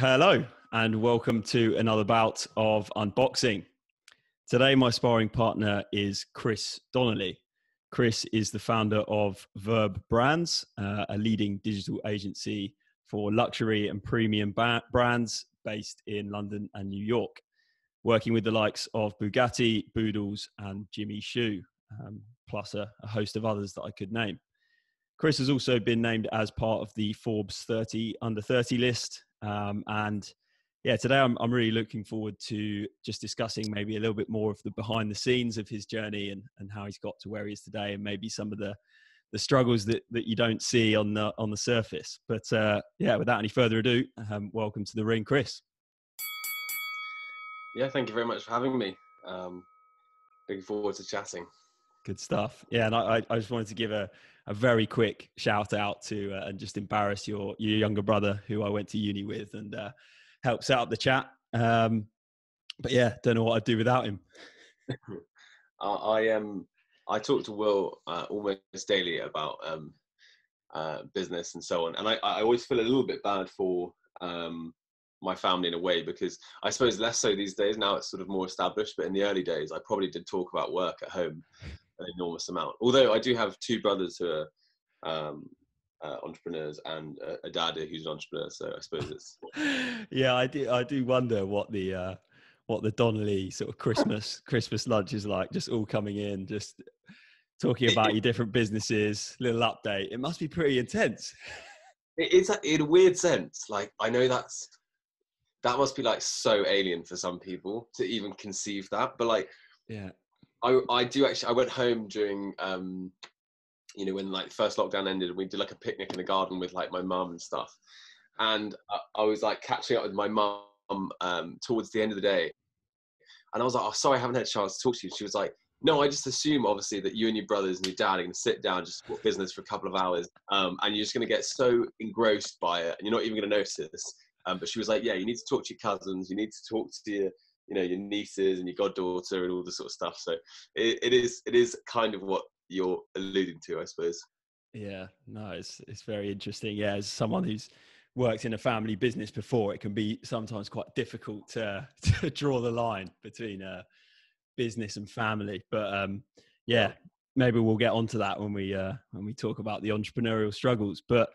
Hello, and welcome to another bout of unboxing. Today, my sparring partner is Chris Donnelly. Chris is the founder of Verb brands, a leading digital agency for luxury and premium brands based in London and New York, working with the likes of Bugatti, Boodles, and Jimmy Choo, plus a host of others that I could name. Chris has also been named as part of the Forbes 30 under 30 list. Today I'm really looking forward to just discussing maybe a little bit more of the behind the scenes of his journey and how he's got to where he is today, and maybe some of the struggles that you don't see on the surface. But without any further ado, welcome to the ring, Chris. Yeah, thank you very much for having me. Looking forward to chatting. Good stuff. Yeah, and I just wanted to give a very quick shout out to and just embarrass your younger brother, who I went to uni with and helped set up the chat. But yeah, don't know what I'd do without him. I talk to Will almost daily about business and so on, and I always feel a little bit bad for my family in a way, because I suppose less so these days. Now it's sort of more established, but in the early days I probably did talk about work at home an enormous amount. Although I do have two brothers who are entrepreneurs and a dad who's an entrepreneur, so I suppose it's yeah, I do wonder what the Donnelly sort of Christmas lunch is like, just all coming in, just talking about your different businesses, little update. It must be pretty intense. It's in a weird sense, like I know that must be like so alien for some people to even conceive that, but like, yeah, I do actually. I went home during when like first lockdown ended, and we did like a picnic in the garden with like my mum and stuff, and I was like catching up with my mum towards the end of the day, and I was like, oh, sorry, I haven't had a chance to talk to you. She was like, no, I just assume obviously that you and your brothers and your dad are going to sit down, just talk business for a couple of hours, and you're just going to get so engrossed by it and you're not even going to notice. But she was like, yeah, you need to talk to your cousins, you need to talk to your nieces and your goddaughter and all this sort of stuff. So it is kind of what you're alluding to, I suppose. Yeah, no, it's very interesting. Yeah, as someone who's worked in a family business before, it can be sometimes quite difficult to draw the line between business and family. But yeah, maybe we'll get onto that when we talk about the entrepreneurial struggles. But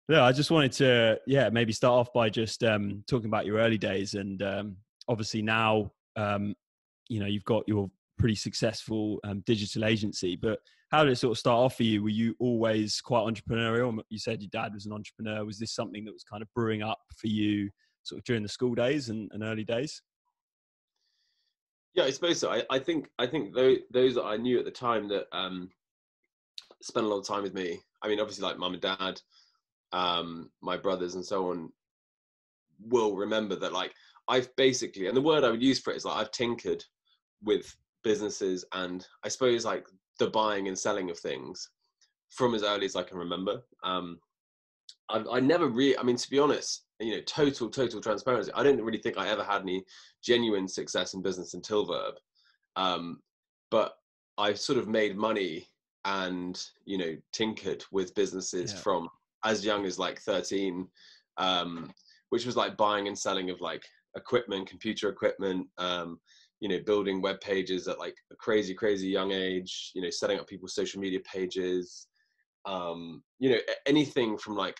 yeah, I just wanted to maybe start off by just talking about your early days, and obviously now you've got your pretty successful digital agency. But how did it sort of start off for you? Were you always quite entrepreneurial? You said your dad was an entrepreneur. Was this something that was kind of brewing up for you sort of during the school days and early days? Yeah, I suppose so. I think those that I knew at the time that spent a lot of time with me, I mean, obviously like mum and dad, my brothers and so on, will remember that like I've basically, and the word I would use for it is like I've tinkered with businesses and I suppose like the buying and selling of things from as early as I can remember. I never really, I mean, to be honest, total transparency, I don't really think I ever had any genuine success in business until Verb. But I sort of made money and, tinkered with businesses from as young as like 13, which was like buying and selling of like equipment, computer equipment, building web pages at like a crazy young age, setting up people's social media pages, anything from like,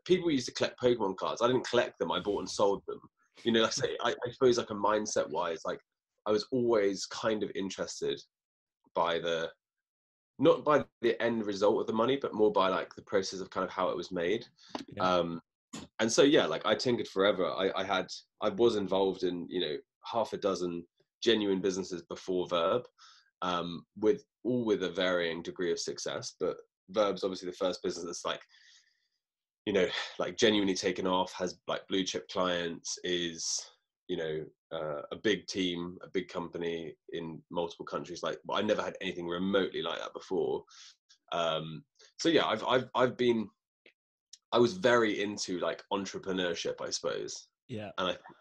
people used to collect Pokemon cards. I didn't collect them, I bought and sold them. I suppose like a mindset wise, like I was always kind of interested by not by the end result of the money, but more by like the process of kind of how it was made. And so, yeah, like I tinkered forever. I was involved in, half a dozen genuine businesses before Verb, with a varying degree of success. But Verb's obviously the first business that's like, like genuinely taken off, has like blue chip clients, is, a big team, a big company in multiple countries. Like, I never had anything remotely like that before. So yeah, I was very into like entrepreneurship, I suppose. Yeah. And I think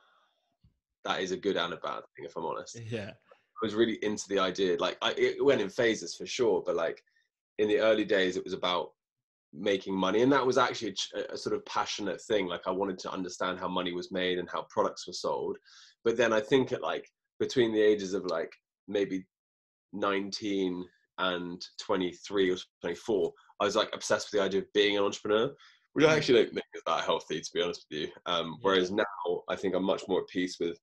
that is a good and a bad thing, if I'm honest. Yeah. I was really into the idea. Like it went in phases for sure, but like in the early days, it was about making money. And that was actually a sort of passionate thing. Like I wanted to understand how money was made and how products were sold. But then I think at like between the ages of like maybe 19 and 23 or 24, I was like obsessed with the idea of being an entrepreneur, which I actually don't think is that healthy, to be honest with you. Whereas now I think I'm much more at peace with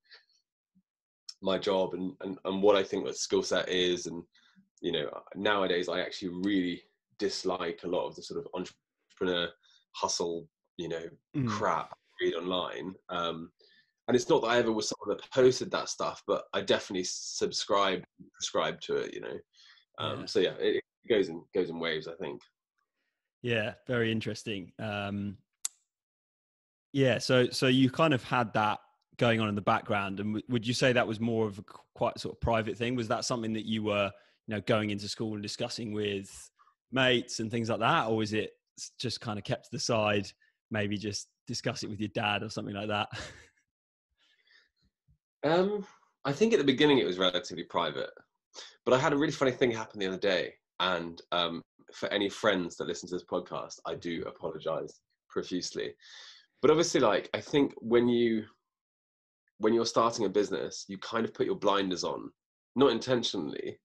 my job and what I think that skill set is. And, you know, nowadays I actually really dislike a lot of the sort of entrepreneur hustle, you know, crap I read online. And it's not that I ever was someone that posted that stuff, but I definitely prescribe to it, you know. So yeah, it goes in waves, I think. Yeah, very interesting. Yeah, so you kind of had that going on in the background, and would you say that was more of a quite sort of private thing? Was that something that you were, you know, going into school and discussing with mates and things like that, or was it just kind of kept to the side? Maybe just discuss it with your dad or something like that. I think at the beginning it was relatively private, but I had a really funny thing happen the other day, and for any friends that listen to this podcast, I do apologize profusely. But obviously, like, I think when you're starting a business, you kind of put your blinders on, not intentionally,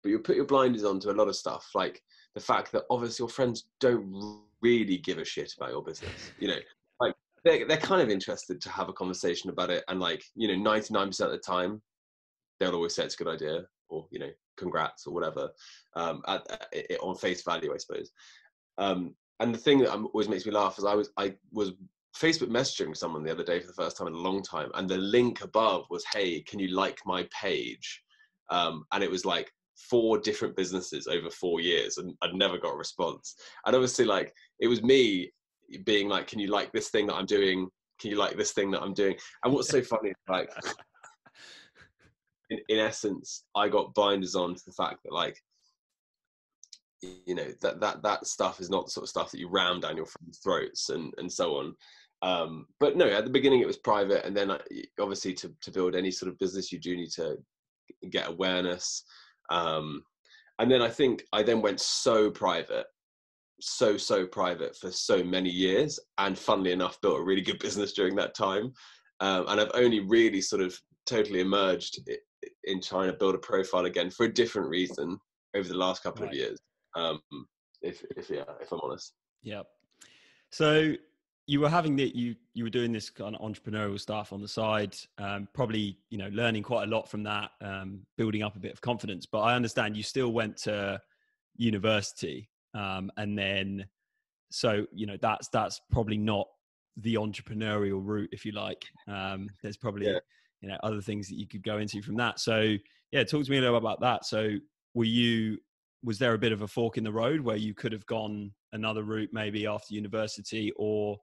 but you put your blinders on to a lot of stuff, like the fact that obviously your friends don't really give a shit about your business. You know, like they're kind of interested to have a conversation about it, and like, you know, 99% of the time, they'll always say it's a good idea, or, you know, congrats or whatever, on face value, I suppose. And the thing that always makes me laugh is I was Facebook messaging someone the other day for the first time in a long time, and the link above was, "Hey, can you like my page?" And it was like 4 different businesses over 4 years, and I'd never got a response. And obviously, like, it was me being like, "Can you like this thing that I'm doing? Can you like this thing that I'm doing?" And what's so funny is, like, in essence, I got blinders on to the fact that, like, you know, that stuff is not the sort of stuff that you ram down your friends' throats and so on. But no, at the beginning it was private, and then obviously to build any sort of business, you do need to get awareness. And then I think I then went so private, so private for so many years, and funnily enough, built a really good business during that time. And I've only really sort of totally emerged in trying to build a profile again for a different reason over the last couple of years. If I'm honest. Yeah. So you were having that, you were doing this kind of entrepreneurial stuff on the side, probably, you know, learning quite a lot from that, building up a bit of confidence. But I understand you still went to university, and then, so, you know, that's probably not the entrepreneurial route, if you like. There's probably, you know, other things that you could go into from that. So yeah, talk to me a little about that. So was there a bit of a fork in the road where you could have gone another route maybe after university, or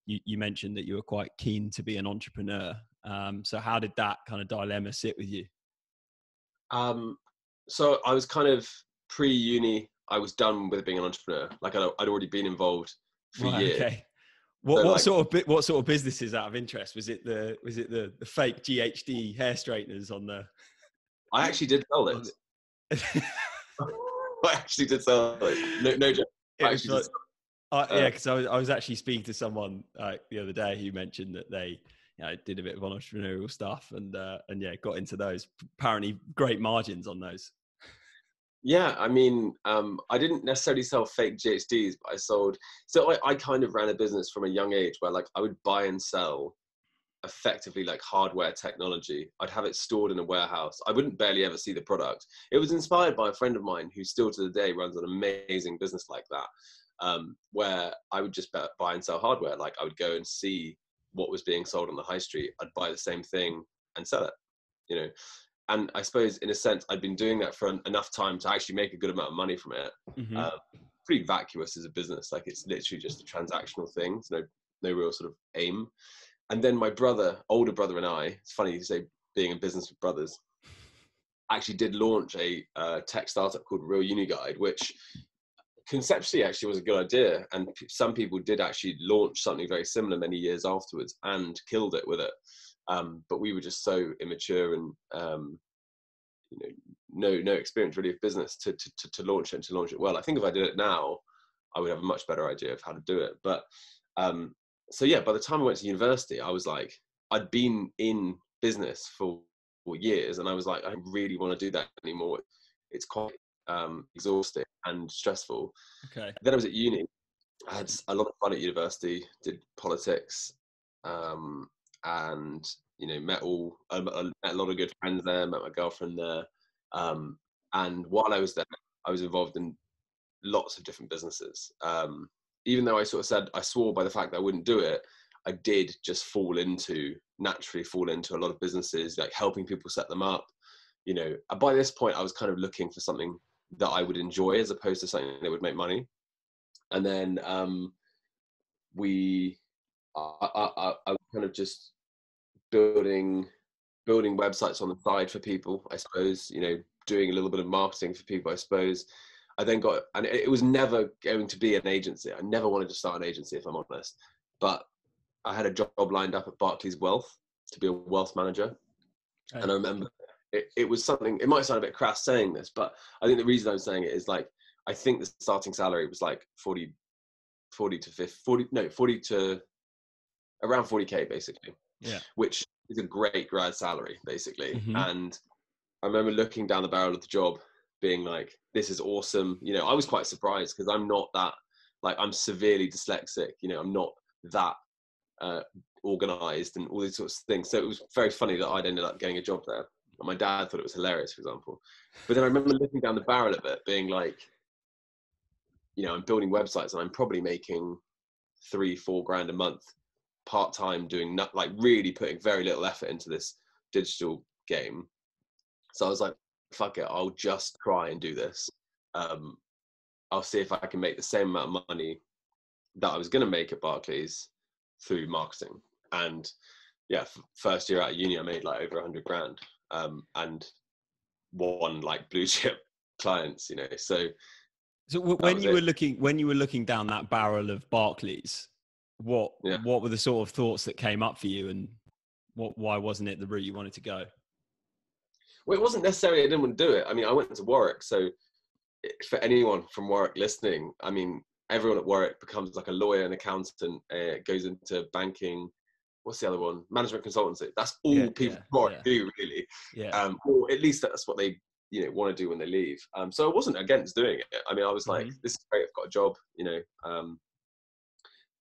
you mentioned that you were quite keen to be an entrepreneur. So how did that kind of dilemma sit with you? So I was kind of pre-uni, I was done with being an entrepreneur. Like I'd already been involved for years. Okay. What sort of businesses, out of interest? Was it the fake GHD hair straighteners on the? I actually did sell it. I actually did sell it. No joke. Yeah, because I was actually speaking to someone the other day who mentioned that they, you know, did a bit of entrepreneurial stuff and yeah, got into those. Apparently, great margins on those. Yeah, I mean, I didn't necessarily sell fake GHDs, but I sold. So I kind of ran a business from a young age where, like, I would buy and sell effectively like hardware technology. I'd have it stored in a warehouse. I wouldn't barely ever see the product. It was inspired by a friend of mine who still to the day runs an amazing business like that, where I would just buy and sell hardware. Like I would go and see what was being sold on the high street. I'd buy the same thing and sell it, you know. And I suppose in a sense, I'd been doing that for enough time to actually make a good amount of money from it. Mm-hmm. Pretty vacuous as a business. Like it's literally just a transactional thing. There's no real sort of aim. And then my older brother and I, it's funny you say being in business with brothers, actually did launch a tech startup called Real Uniguide, which conceptually actually was a good idea. And some people did actually launch something very similar many years afterwards and killed it with it. But we were just so immature and you know, no experience really of business to launch it and to launch it well. I think if I did it now, I would have a much better idea of how to do it. But so yeah, by the time I went to university, I was like, I'd been in business for years, and I was like, I don't really want to do that anymore. It's quite exhausting and stressful. Okay. Then I was at uni. I had a lot of fun at university, did politics, and met I met a lot of good friends there, met my girlfriend there. And while I was there, I was involved in lots of different businesses. Even though I sort of said, I swore by the fact that I wouldn't do it, I did just naturally fall into a lot of businesses, like helping people set them up. By this point, I was kind of looking for something that I would enjoy as opposed to something that would make money. And then I was kind of just building websites on the side for people, I suppose, doing a little bit of marketing for people, I suppose. I then and it was never going to be an agency. I never wanted to start an agency, if I'm honest. But I had a job lined up at Barclays Wealth to be a wealth manager. Okay. And I remember it was something, it might sound a bit crass saying this, but I think the reason I'm saying it is like, I think the starting salary was like 40 to around 40K basically. Yeah. Which is a great grad salary basically. Mm-hmm. And I remember looking down the barrel of the job being like, this is awesome. I was quite surprised because I'm not that, like, I'm severely dyslexic, I'm not that organized and all these sorts of things. So it was very funny that I'd ended up getting a job there. And my dad thought it was hilarious, for example. But then I remember looking down the barrel of it being like, I'm building websites and I'm probably making 3-4 grand a month part-time doing like really putting very little effort into this digital game. So I was like, fuck it, I'll just try and do this. I'll see if I can make the same amount of money that I was going to make at Barclays through marketing. And yeah, first year out of uni, I made like over 100 grand and won like blue chip clients, So when you were looking down that barrel of Barclays, what were the sort of thoughts that came up for you, and why wasn't it the route you wanted to go? Well, it wasn't necessarily I didn't want to do it. I mean, I went to Warwick, so for anyone from Warwick listening, I mean, everyone at Warwick becomes like a lawyer, an accountant, goes into banking. What's the other one? Management consultancy. That's all people from Warwick do, really. Yeah. Or at least that's what they want to do when they leave. So I wasn't against doing it. I mean, I was like, this is great. I've got a job.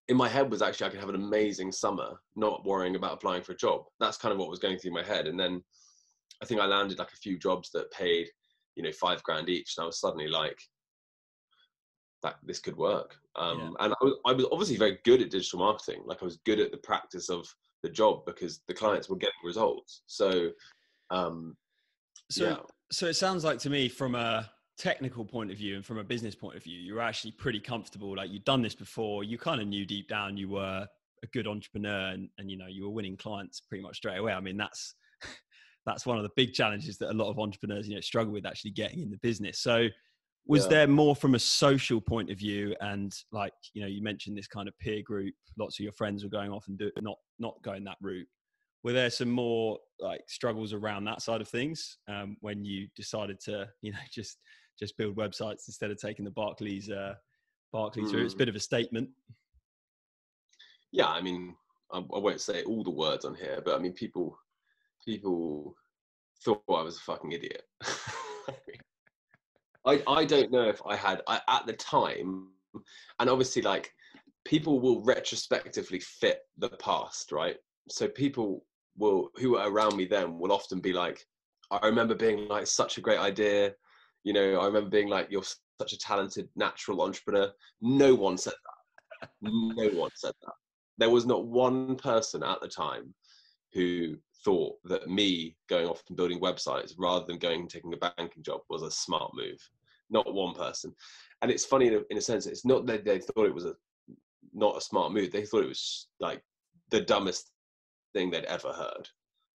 In my head was actually I could have an amazing summer, not worrying about applying for a job. That's kind of what was going through my head. And then I think I landed like a few jobs that paid, 5 grand each. And I was suddenly like, that this could work. And I was obviously very good at digital marketing. Like I was good at the practice of the job because the clients were getting results. So it sounds like to me, from a technical point of view and from a business point of view, you're actually pretty comfortable. Like you'd done this before. You kind of knew deep down you were a good entrepreneur, and you were winning clients pretty much straight away. I mean, that's one of the big challenges that a lot of entrepreneurs, struggle with actually getting in the business. So was there more from a social point of view? And like, you mentioned this kind of peer group, lots of your friends were going off and not going that route. Were there some more like struggles around that side of things when you decided to, just build websites instead of taking the Barclays route? It's a bit of a statement. Yeah, I mean, I won't say all the words on here, but I mean, people thought I was a fucking idiot. I don't know if I at the time, and obviously like people will retrospectively fit the past, right? So people who were around me then will often be like, I remember being like, such a great idea. I remember being like, you're such a talented natural entrepreneur. No one said that. No one said that. There was not one person at the time who thought that me going off and building websites rather than going and taking a banking job was a smart move. Not one person. And it's funny in a sense, it's not that they thought it was not a smart move. They thought it was like the dumbest thing they'd ever heard.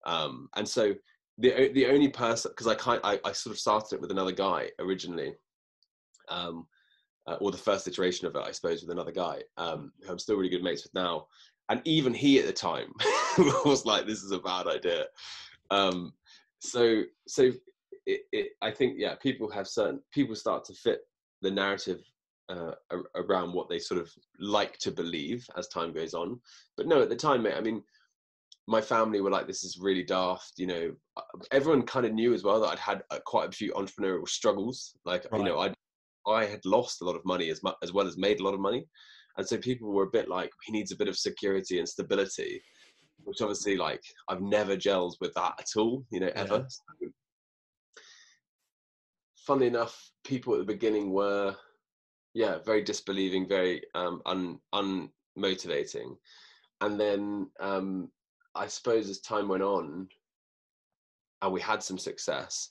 And so the only person, because I sort of started it with another guy originally, or the first iteration of it, I suppose, with another guy who I'm still really good mates with now. And even he at the time was like, this is a bad idea. So I think, people start to fit the narrative around what they sort of like to believe as time goes on. But no, at the time, mate, I mean, my family were like, this is really daft. You know, everyone kind of knew as well that I'd had quite a few entrepreneurial struggles. Like, Right. you know, I had lost a lot of money as well as made a lot of money. And so people were a bit like, he needs a bit of security and stability, which obviously, like, I've never gelled with that at all, you know, ever. Yeah. So, funnily enough, people at the beginning were, yeah, very disbelieving, very unmotivating. And then I suppose as time went on and we had some success,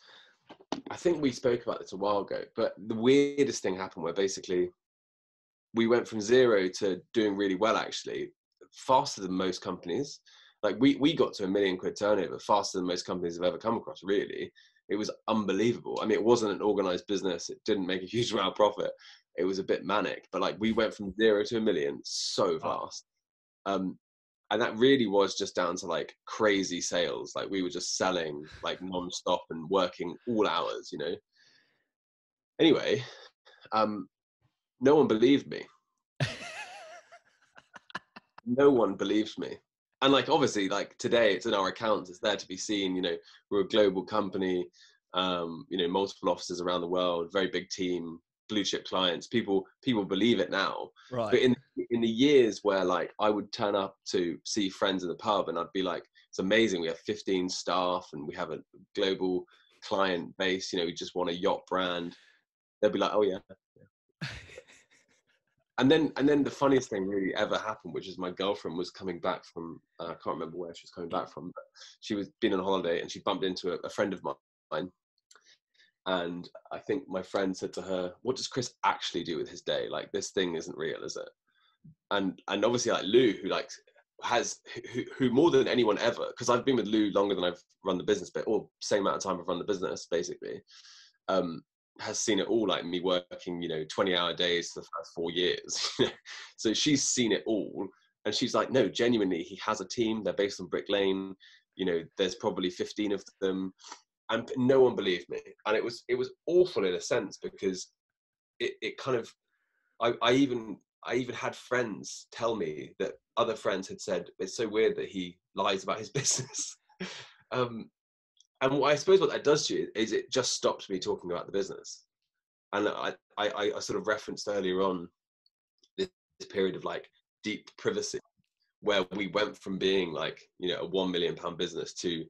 I think we spoke about this a while ago, but the weirdest thing happened where basically we went from zero to doing really well, actually, faster than most companies. Like we got to £1 million turnover faster than most companies have ever come across, really. It was unbelievable. I mean, it wasn't an organized business. It didn't make a huge amount of profit. It was a bit manic, but like we went from 0 to 1 million so fast. And that really was just down to like crazy sales. Like we were just selling like non-stop and working all hours, you know. Anyway, no one believed me. No one believes me. And like, obviously, like today it's in our accounts, it's there to be seen, you know, we're a global company, you know, multiple offices around the world, very big team, blue chip clients, people believe it now. Right. But in the years where like I would turn up to see friends in the pub and I'd be like, it's amazing, we have 15 staff and we have a global client base, you know, we just want a yacht brand. They'd be like, oh yeah. And then the funniest thing really ever happened, which is my girlfriend was coming back from, I can't remember where she was coming back from, but she was been on holiday and she bumped into a friend of mine. And I think my friend said to her, what does Chris actually do with his day? Like, this thing isn't real, is it? And obviously like Lou, who like who more than anyone ever, because I've been with Lou longer than I've run the business, but or same amount of time I've run the business basically, has seen it all, like me working, you know, 20-hour days for the first 4 years. So she's seen it all. And she's like, no, genuinely, he has a team. They're based on Brick Lane. You know, there's probably 15 of them. And no one believed me. And it was awful in a sense, because it kind of, I even had friends tell me that other friends had said, it's so weird that he lies about his business. And I suppose what that does to you is it just stops me talking about the business. And I sort of referenced earlier on this period of like deep privacy, where we went from being like, you know, a £1 million business to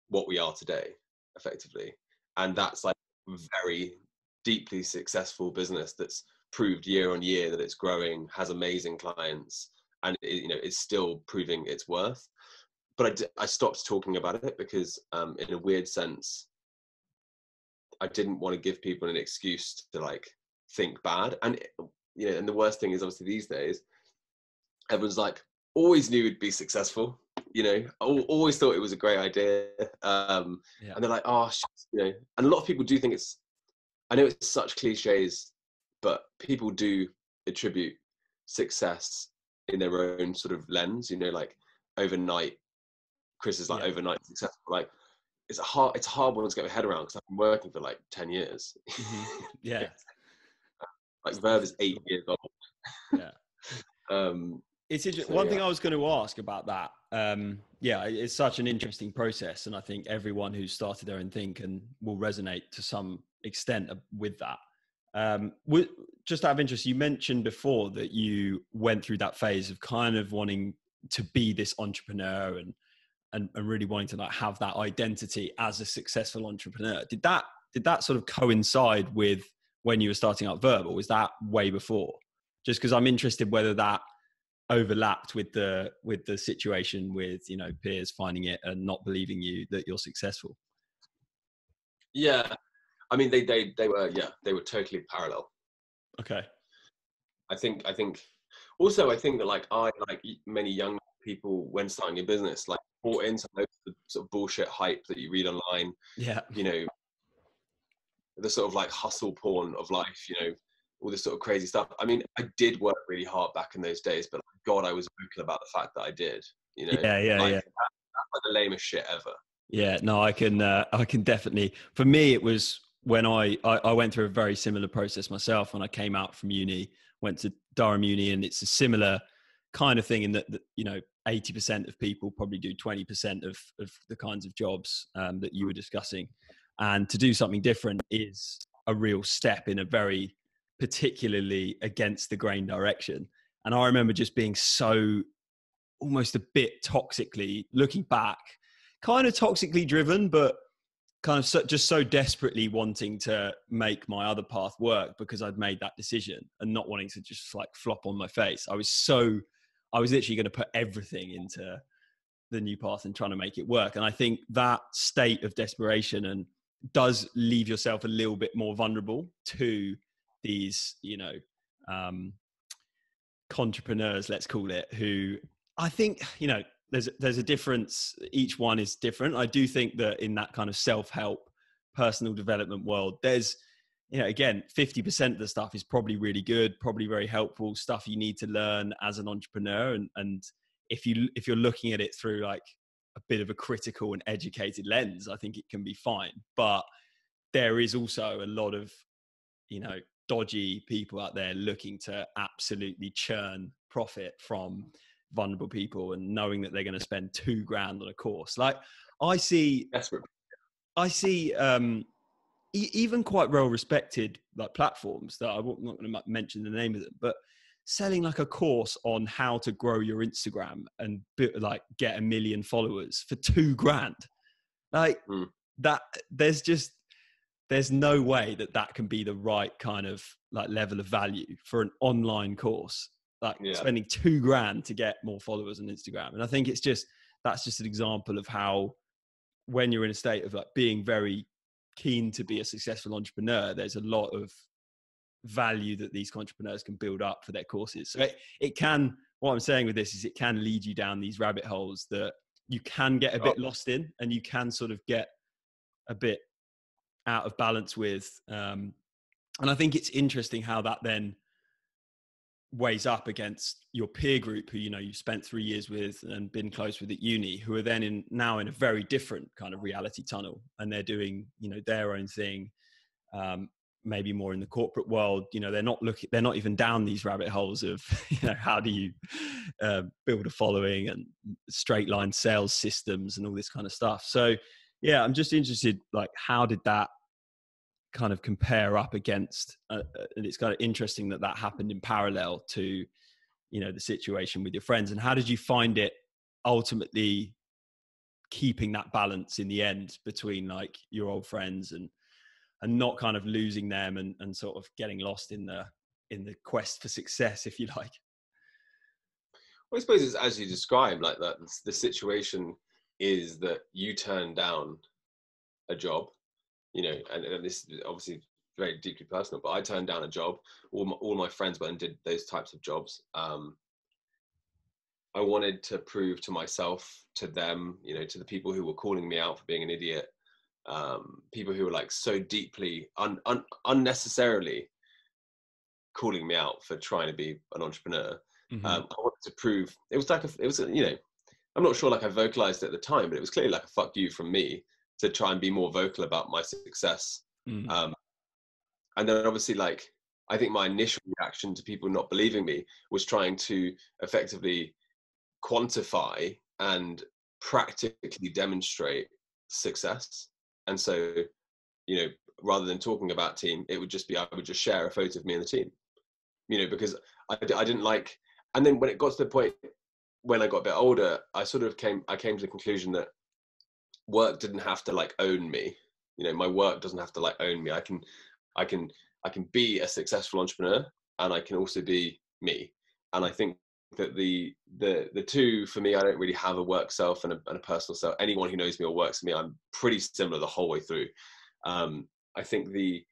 what we are today, effectively. And that's like very deeply successful business that's proved year on year that it's growing, has amazing clients, and you know, it's still proving its worth. But I stopped talking about it because in a weird sense, I didn't want to give people an excuse to like think bad. And, you know, and the worst thing is obviously these days, everyone's like, always knew it'd be successful, you know, always thought it was a great idea. And they're like, oh, you know, and a lot of people do think I know it's such cliches, but people do attribute success in their own sort of lens, you know, like overnight. Chris is like overnight successful. Like it's a hard one to get my head around because I've been working for like 10 years. Mm-hmm. Yeah. Like Verb is 8 years old. Yeah. It's interesting. One thing I was going to ask about that. It's such an interesting process. And I think everyone who's started their own thing will resonate to some extent with that. Just out of interest, you mentioned before that you went through that phase of kind of wanting to be this entrepreneur and really wanting to like have that identity as a successful entrepreneur. Did that sort of coincide with when you were starting up Verb, or was that way before? Just because I'm interested whether that overlapped with the situation with, you know, peers finding it and not believing you that you're successful. Yeah, I mean they were totally parallel. Okay. I think also I think that like many young people when starting a business like bought into the sort of bullshit hype that you read online. Yeah. You know, the sort of like hustle porn of life, you know, all this sort of crazy stuff. I mean, I did work really hard back in those days, but God, I was vocal about the fact that I did, you know. That's like the lamest shit ever. Yeah, no, I can definitely, for me, it was when I went through a very similar process myself when I came out from uni, went to Durham Uni, and it's a similar kind of thing in that 80% of people probably do 20% of the kinds of jobs that you were discussing. And to do something different is a real step in a very particularly against the grain direction. And I remember just being so almost a bit toxically, looking back, kind of toxically driven, but kind of just so desperately wanting to make my other path work because I'd made that decision and not wanting to just like flop on my face. I was literally going to put everything into the new path and trying to make it work. And I think that state of desperation and does leave yourself a little bit more vulnerable to these, entrepreneurs, let's call it, who I think, there's a difference. Each one is different. I do think that in that kind of self-help, personal development world, there's, again, 50% of the stuff is probably really good, probably very helpful stuff you need to learn as an entrepreneur. And if you're looking at it through like a bit of a critical and educated lens, I think it can be fine. But there is also a lot of, dodgy people out there looking to absolutely churn profit from vulnerable people and knowing that they're going to spend $2,000 on a course. Like I see even quite well respected like platforms that I'm not going to mention the name of them, but selling like a course on how to grow your Instagram and like get 1 million followers for $2,000. Like that, there's no way that can be the right kind of like level of value for an online course. Like spending $2,000 to get more followers on Instagram. And I think that's just an example of how when you're in a state of like being very keen to be a successful entrepreneur, there's a lot of value that these entrepreneurs can build up for their courses. So it can, what I'm saying with this is it can lead you down these rabbit holes that you can get a bit lost in, and you can sort of get a bit out of balance with. And I think it's interesting how that then weighs up against your peer group who, you've spent 3 years with and been close with at uni, who are then now in a very different kind of reality tunnel, and they're doing, their own thing. Maybe more in the corporate world, they're not even down these rabbit holes of, how do you build a following and straight line sales systems and all this kind of stuff. So yeah, I'm just interested, like, how did that kind of compare up against, and it's kind of interesting that happened in parallel to, the situation with your friends. And how did you find it ultimately keeping that balance in the end between like your old friends and not kind of losing them and sort of getting lost in the quest for success, if you like? Well, I suppose it's as you described, like that. The situation is that you turn down a job, and this is obviously very deeply personal, but I turned down a job. All my friends went and did those types of jobs. I wanted to prove to myself, to them, to the people who were calling me out for being an idiot, people who were like so deeply unnecessarily calling me out for trying to be an entrepreneur. I wanted to prove it was I'm not sure like I vocalized it at the time, but it was clearly like a fuck you from me to try and be more vocal about my success. And then obviously, like, I think my initial reaction to people not believing me was trying to effectively quantify and practically demonstrate success. And so, rather than talking about team, it would just be, I would just share a photo of me and the team, because I didn't like, and then when it got to the point when I got a bit older, I came to the conclusion that work didn't have to like own me. My work doesn't have to like own me. I can be a successful entrepreneur, and I can also be me. And I think that the two, for me, I don't really have a work self and a personal self. Anyone who knows me or works with me, I'm pretty similar the whole way through. I think the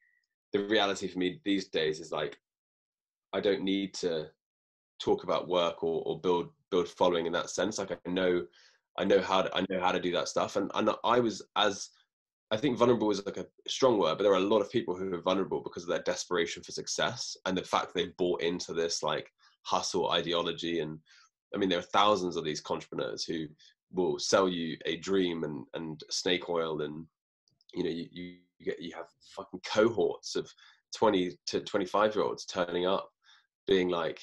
reality for me these days is like, I don't need to talk about work or build following in that sense. Like I know how to do that stuff. And I think vulnerable is like a strong word, but there are a lot of people who are vulnerable because of their desperation for success and the fact they've bought into this like hustle ideology. And I mean, there are thousands of these entrepreneurs who will sell you a dream and snake oil, and you you have fucking cohorts of 20 to 25-year-olds turning up, being like,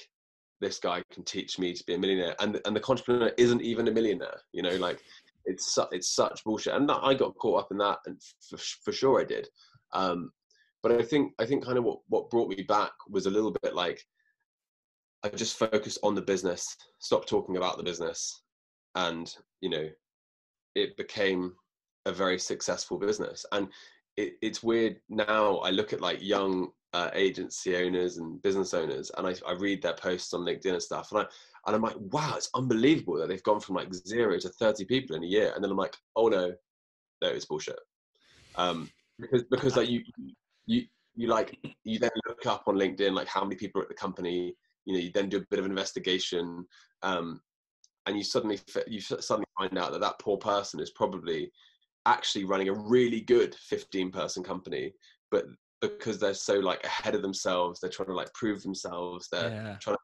this guy can teach me to be a millionaire, and the entrepreneur isn't even a millionaire. You know, like it's such bullshit. And I got caught up in that, and for sure I did. But I think kind of what brought me back was a little bit like, I just focused on the business, stopped talking about the business, and you know, it became a very successful business. And it's weird now. I look at like young agency owners and business owners, and I read their posts on LinkedIn and stuff, and I'm like, wow, it's unbelievable that they've gone from like 0 to 30 people in a year. And then I'm like, oh no, it's bullshit. Because like you then look up on LinkedIn like how many people are at the company. You know, you then do a bit of an investigation, and you suddenly find out that poor person is probably actually running a really good 15-person company, but because they're so like ahead of themselves, they're trying to like prove themselves, they're trying to,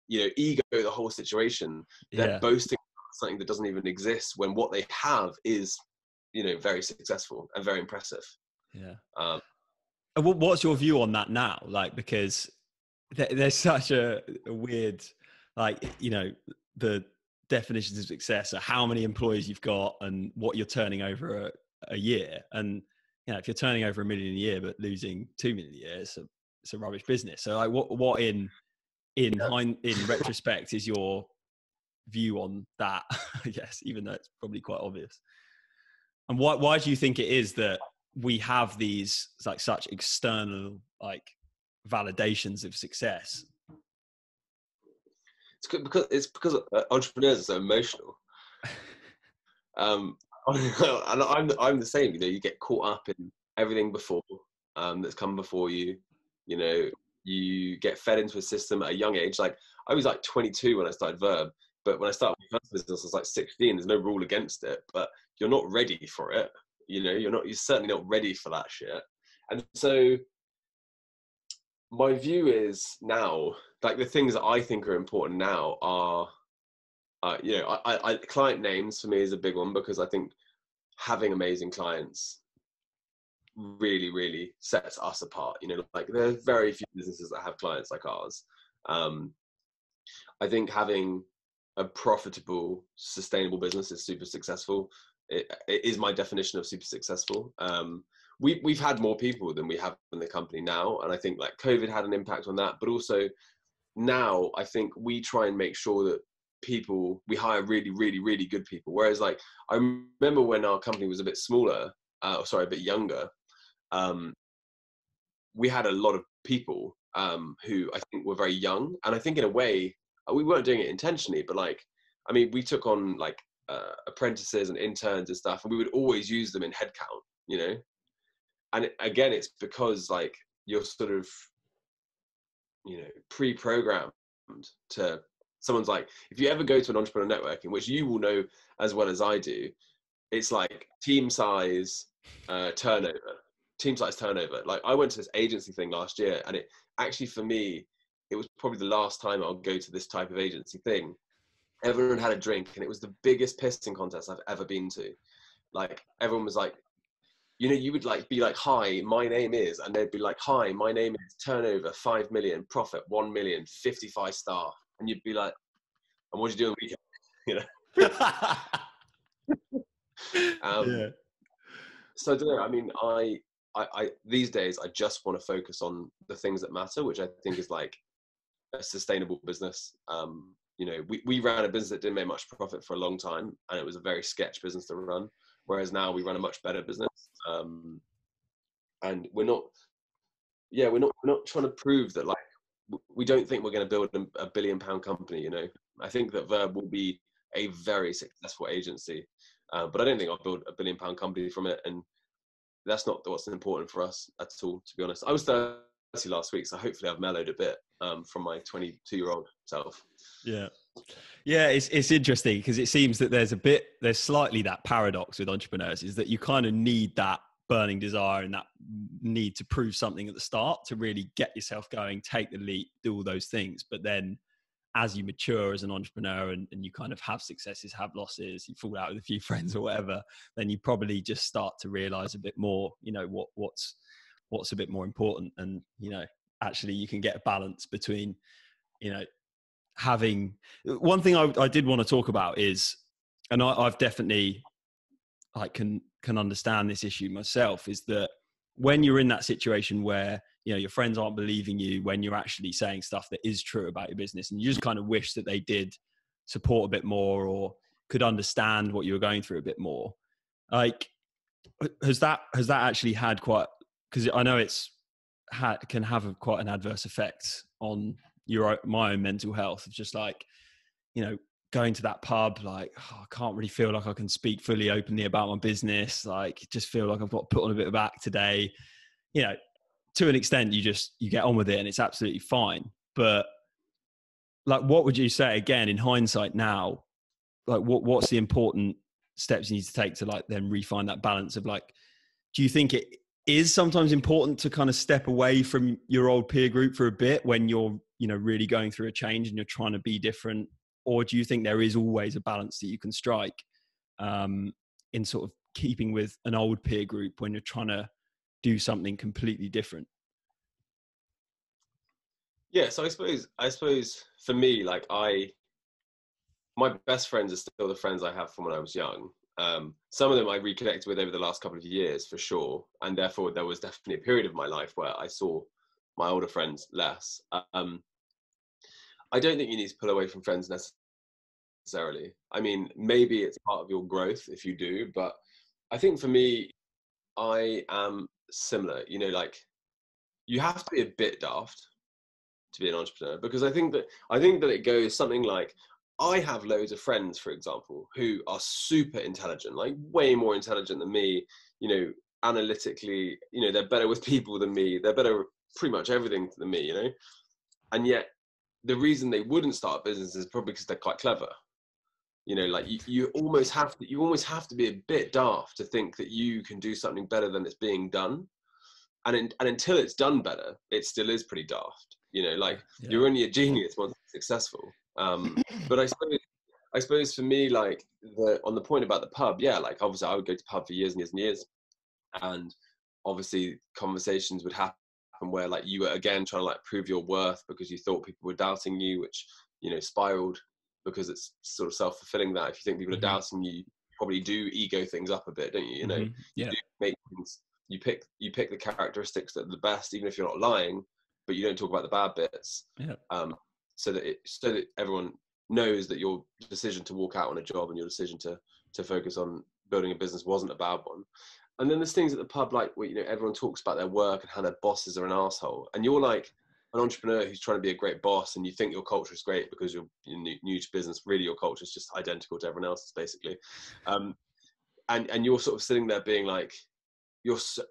you know, ego the whole situation. They're boasting something that doesn't even exist, when what they have is, you know, very successful and very impressive. What's your view on that now? Like, because there's such a weird, like, you know, the definitions of success are how many employees you've got and what you're turning over a year. And, you know, if you're turning over $1 million a year but losing 2 million a year, it's a rubbish business. So like, what in retrospect is your view on that? I guess, even though it's probably quite obvious. And why do you think it is that we have these like such external like validations of success? It's because entrepreneurs are so emotional. And I'm the same. You know, you get caught up in everything before that's come before you. You know, you get fed into a system at a young age. Like I was like 22 when I started Verb, but when I started my first business, I was like 16. There's no rule against it, but you're not ready for it. You know, you're certainly not ready for that shit. And so my view is now, like the things that I think are important now are, you know, I client names for me is a big one, because I think having amazing clients really, really sets us apart. You know, like there are very few businesses that have clients like ours. I think having a profitable, sustainable business is super successful. It is my definition of super successful. We've had more people than we have in the company now, and I think like COVID had an impact on that. But also now, I think we try and make sure that we hire really, really, really good people. Whereas like I remember when our company was a bit smaller, a bit younger, we had a lot of people who I think were very young, and I think in a way we weren't doing it intentionally, but like, I mean, we took on like apprentices and interns and stuff, and we would always use them in headcount, you know. And again, it's because like you're sort of, you know, pre-programmed to, someone's like, if you ever go to an entrepreneur networking, which you will know as well as I do, it's like team size, turnover. Like I went to this agency thing last year, and it actually, for me, it was probably the last time I'll go to this type of agency thing. Everyone had a drink, and it was the biggest pissing contest I've ever been to. Like everyone was like, you know, you would like be like, hi, my name is, and they'd be like, hi, my name is, turnover 5 million, profit 1 million, 55 staff. And you'd be like, and what do you do on the weekend? You know? So I don't know. I mean, I these days, I just want to focus on the things that matter, which I think is like a sustainable business. You know, we ran a business that didn't make much profit for a long time, and it was a very sketch business to run. Whereas now we run a much better business, and we're not trying to prove that like we don't think we're going to build a £1 billion company. You know, I think that Verb will be a very successful agency, but I don't think I'll build a £1 billion company from it, and that's not what's important for us at all, to be honest. I was 30 last week, so hopefully I've mellowed a bit from my 22-year-old self. Yeah, it's interesting because it seems that there's slightly that paradox with entrepreneurs, is that you kind of need that burning desire and that need to prove something at the start to really get yourself going, take the leap, do all those things. But then as you mature as an entrepreneur and you kind of have successes, have losses, you fall out with a few friends or whatever, then you probably just start to realize a bit more, you know, what's a bit more important. And, you know, actually you can get a balance between, you know, having one thing I did want to talk about is, and I've definitely like can understand this issue myself, is that when you're in that situation where, you know, your friends aren't believing you when you're actually saying stuff that is true about your business, and you just kind of wish that they did support a bit more or could understand what you were going through a bit more. Like, has that actually had quite, because I know can have quite an adverse effect on my own mental health. It's just like, you know, going to that pub, like, oh, I can't really feel like I can speak fully openly about my business. Like, just feel like I've got to put on a bit of act today. You know, to an extent, you get on with it and it's absolutely fine. But like, what would you say again in hindsight now? Like, what's the important steps you need to take to like then refine that balance of like, do you think it is sometimes important to kind of step away from your old peer group for a bit when you're, you know, really going through a change and you're trying to be different? Or do you think there is always a balance that you can strike in sort of keeping with an old peer group when you're trying to do something completely different? Yeah, so I suppose for me, like my best friends are still the friends I have from when I was young. Some of them I reconnected with over the last couple of years for sure, and therefore there was definitely a period of my life where I saw my older friends less. I don't think you need to pull away from friends necessarily. I mean, maybe it's part of your growth if you do, but I think for me, I am similar. You know, like you have to be a bit daft to be an entrepreneur, because I think that it goes something like, I have loads of friends, for example, who are super intelligent, like way more intelligent than me, you know, analytically, you know, they're better with people than me, they're better pretty much everything than me, you know, and yet the reason they wouldn't start a business is probably because they're quite clever. You know, like you almost have to be a bit daft to think that you can do something better than it's being done. And until it's done better, it still is pretty daft. You know, like you're only a genius once it's successful. But I suppose for me, like on the point about the pub, yeah, like obviously I would go to pub for years and years and years, and obviously conversations would happen where like you were again trying to like prove your worth because you thought people were doubting you, which, you know, spiraled, because it's sort of self-fulfilling that if you think people are doubting you, you probably do ego things up a bit, don't you? You know, you do make things, you pick the characteristics that are the best, even if you're not lying, but you don't talk about the bad bits. So that everyone knows that your decision to walk out on a job and your decision to focus on building a business wasn't a bad one. And then there's things at the pub like where, you know, everyone talks about their work and how their bosses are an asshole, and you're like an entrepreneur who's trying to be a great boss, and you think your culture is great because you're new to business. Really, your culture is just identical to everyone else's, basically. And you're sort of sitting there being like,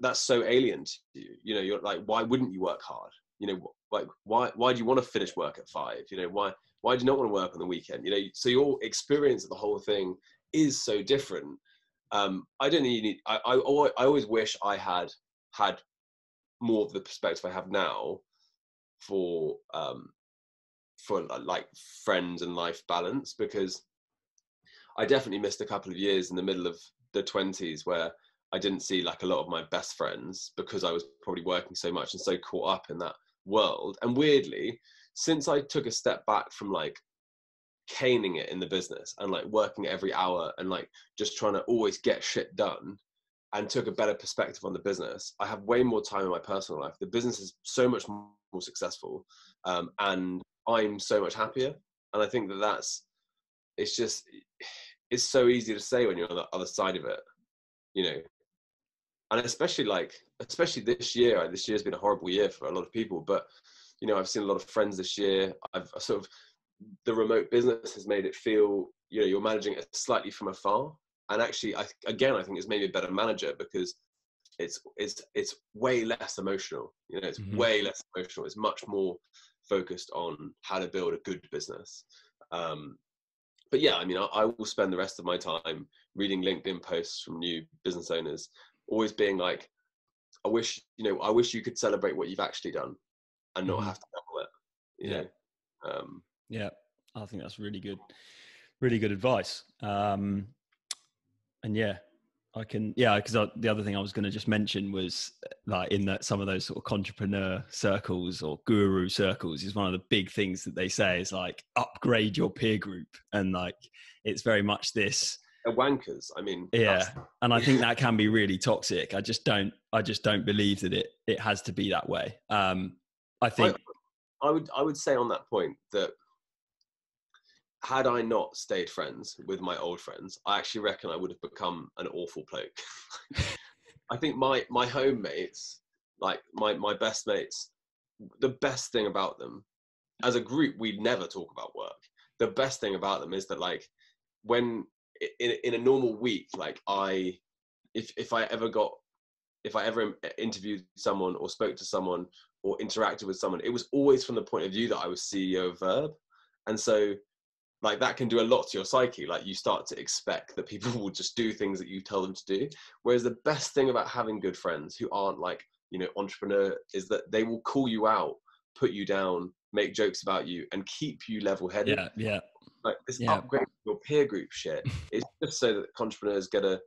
that's so alien to you. You know, you're like, why wouldn't you work hard? You know, like why do you want to finish work at 5? You know, why do you not want to work on the weekend? You know, so your experience of the whole thing is so different. I don't think you need. I always wish I had more of the perspective I have now for like friends and life balance, because I definitely missed a couple of years in the middle of the 20s where I didn't see like a lot of my best friends because I was probably working so much and so caught up in that world. And weirdly, since I took a step back from like caning it in the business and like working every hour and like just trying to always get shit done, and took a better perspective on the business, I have way more time in my personal life. The business is so much more successful, and I'm so much happier. And I think it's so easy to say when you're on the other side of it, you know. And especially this year. This year's been a horrible year for a lot of people, but you know, I've seen a lot of friends this year. I've sort of, the remote business has made it feel, you know, you're managing it slightly from afar. And actually, I think it's maybe a better manager because it's way less emotional. You know, it's way less emotional. It's much more focused on how to build a good business. But yeah, I mean, I will spend the rest of my time reading LinkedIn posts from new business owners, always being like, I wish you could celebrate what you've actually done and not have to double it. You know? Yeah. I think that's really good advice. And yeah, because the other thing I was going to just mention was like in that some of those sort of entrepreneur circles or guru circles is one of the big things that they say is like upgrade your peer group, and like it's very much this. They're wankers. I mean, yeah, and I think that can be really toxic. I just don't believe that it has to be that way. I think I would say on that point that had I not stayed friends with my old friends, I actually reckon I would have become an awful bloke. I think my home mates, like my best mates, the best thing about them, as a group, we never talk about work. The best thing about them is that like when in a normal week, like if I ever interviewed someone or spoke to someone or interacted with someone, it was always from the point of view that I was CEO of Verb. And so like that can do a lot to your psyche. Like you start to expect that people will just do things that you tell them to do. Whereas the best thing about having good friends who aren't like, you know, entrepreneur is that they will call you out, put you down, make jokes about you and keep you level headed. yeah. Like this upgrade your peer group shit is just so that entrepreneurs get a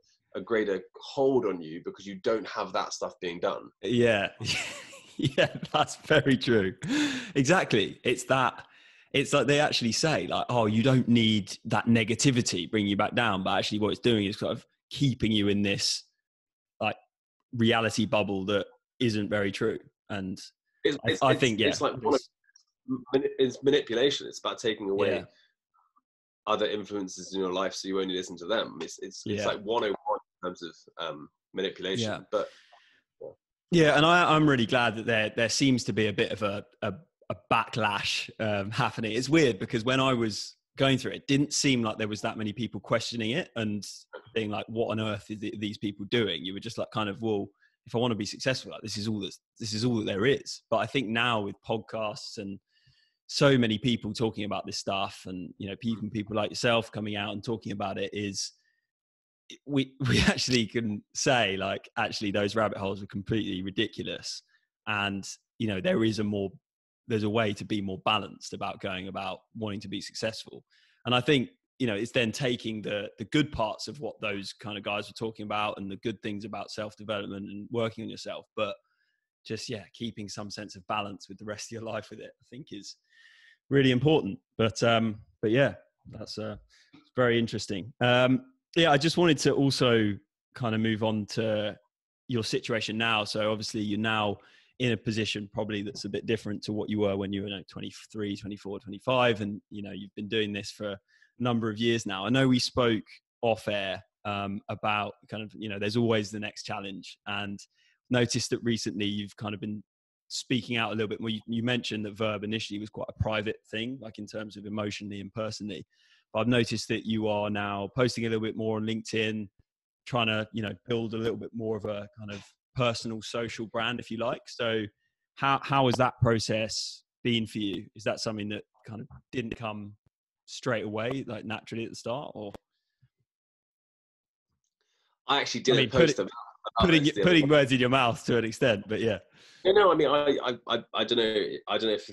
greater hold on you because you don't have that stuff being done. Yeah. Yeah, that's very true. Exactly. It's like they actually say like, oh, you don't need that negativity bringing you back down, but actually what it's doing is kind of keeping you in this like reality bubble that isn't very true. And I think it's like it's manipulation. It's about taking away other influences in your life so you only listen to them. It's like 101 in terms of manipulation. But and I'm really glad that there seems to be a bit of a backlash happening. It's weird because when I was going through it, it didn't seem like there was that many people questioning it and being like, what on earth is these people doing? You were just like kind of, well, if I want to be successful, like this is all that there is. But I think now with podcasts and so many people talking about this stuff and, you know, people like yourself coming out and talking about it is we actually can say like, actually those rabbit holes are completely ridiculous. And, you know, there's a way to be more balanced about going about wanting to be successful. And I think, you know, it's then taking the good parts of what those kind of guys were talking about and the good things about self-development and working on yourself, but just, keeping some sense of balance with the rest of your life with it, I think is really important. But yeah, that's very interesting. I just wanted to also kind of move on to your situation now. So obviously you're now in a position probably that's a bit different to what you were when you were 23, 24, 25. And, you know, you've been doing this for a number of years now. I know we spoke off air about kind of, you know, there's always the next challenge, and noticed that recently you've kind of been speaking out a little bit more. You mentioned that Verb initially was quite a private thing, like in terms of emotionally and personally. But I've noticed that you are now posting a little bit more on LinkedIn, trying to, you know, build a little bit more of a kind of personal social brand, if you like. So how has that process been for you? Is that something that kind of didn't come straight away, like naturally at the start, or? I actually did a post about putting words in your mouth to an extent, but yeah. No, I mean, I don't know. I don't know if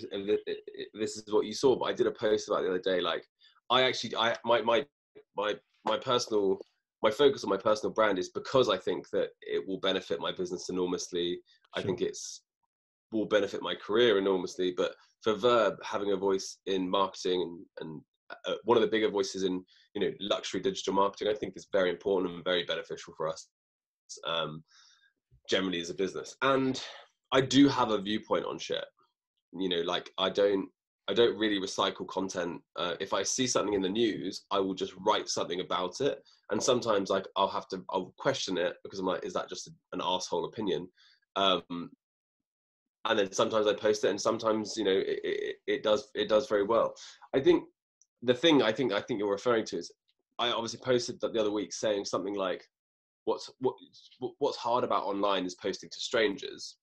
this is what you saw, but I did a post about it the other day. Like, my focus on my personal brand is because I think that it will benefit my business enormously. I think will benefit my career enormously. But for Verb, having a voice in marketing and one of the bigger voices in, you know, luxury digital marketing, I think is very important and very beneficial for us generally as a business. And I do have a viewpoint on shit. You know, like I don't really recycle content. If I see something in the news, I will just write something about it. And sometimes like I'll question it because I'm like, is that just an asshole opinion? And then sometimes I post it, and sometimes, you know, it does very well. I think the thing I think you're referring to is I obviously posted that the other week saying something like, what's hard about online is posting to strangers,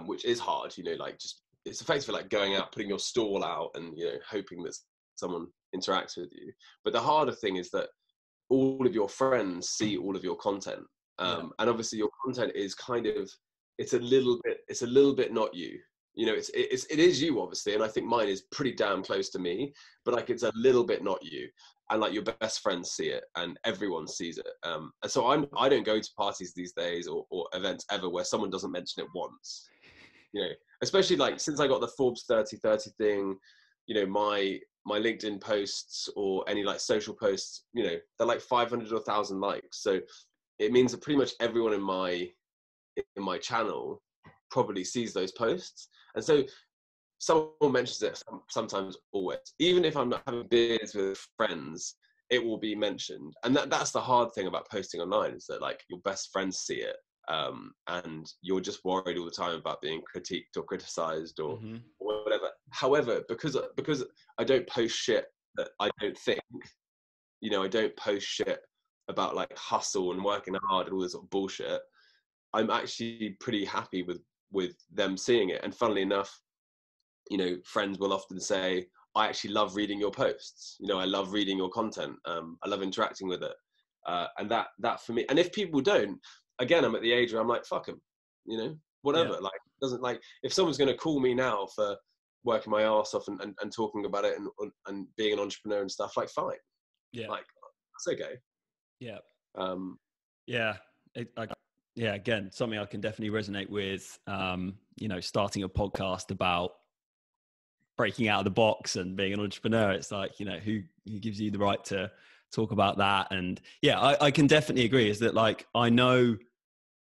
which is hard, you know, like just it's effectively like going out, putting your stall out and, you know, hoping that someone interacts with you. But the harder thing is that all of your friends see all of your content. And obviously your content is kind of, it's a little bit not you. You know, it is you, obviously, and I think mine is pretty damn close to me, but like it's a little bit not you, and like your best friends see it, and everyone sees it. And so I don't go to parties these days or events ever where someone doesn't mention it once. You know, especially like since I got the Forbes 30/30 thing, you know, my LinkedIn posts or any like social posts, you know, they're like 500 or 1,000 likes. So it means that pretty much everyone in my channel probably sees those posts. And so someone mentions it sometimes, always. Even if I'm not having beers with friends, it will be mentioned. And that's the hard thing about posting online, is that like your best friends see it. And you're just worried all the time about being critiqued or criticized or whatever. However, because I don't post shit that I don't think, you know, I don't post shit about like hustle and working hard and all this sort of bullshit. I'm actually pretty happy with them seeing it. And funnily enough, you know, friends will often say, I actually love reading your posts. You know, I love reading your content. I love interacting with it. And that for me, and if people don't, again, I'm at the age where I'm like, fuck them, you know, whatever. Like, doesn't, like, if someone's going to call me now for working my ass off and talking about it and being an entrepreneur and stuff, like, fine. Yeah. Like, that's okay. Yeah. Yeah. Yeah. Again, something I can definitely resonate with, you know, starting a podcast about breaking out of the box and being an entrepreneur. It's like, you know, who gives you the right to talk about that? And yeah, I can definitely agree, is that like, I know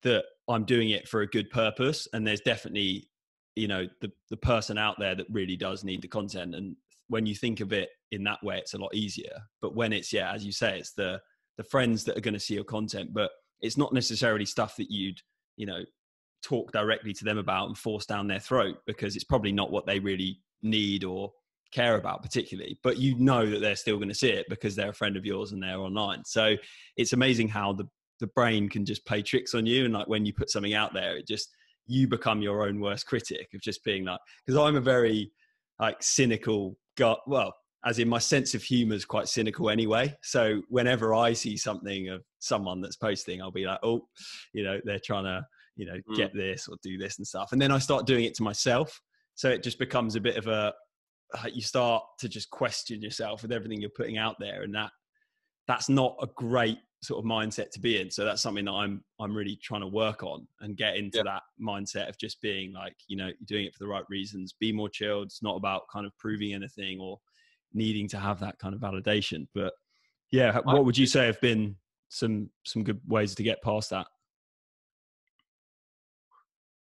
that I'm doing it for a good purpose, and there's definitely, you know, the person out there that really does need the content. And when you think of it in that way, it's a lot easier. But when it's, yeah, as you say, it's the friends that are going to see your content, but it's not necessarily stuff that you'd, you know, talk directly to them about and force down their throat, because it's probably not what they really need or care about particularly, but you know that they're still going to see it because they're a friend of yours and they're online. So it's amazing how the brain can just play tricks on you. And like, when you put something out there, it just, you become your own worst critic of just being like, because I'm a very like cynical guy, well, as in my sense of humor is quite cynical anyway. So whenever I see something of someone that's posting, I'll be like, oh, you know, they're trying to, you know, get this or do this and stuff. And then I start doing it to myself. So it just becomes a bit of a, you start to just question yourself with everything you're putting out there. And that's not a great sort of mindset to be in. So that's something that I'm really trying to work on and get into that mindset of just being like, you know, you're doing it for the right reasons, be more chilled. It's not about kind of proving anything or needing to have that kind of validation. But yeah, what would you say have been some good ways to get past that?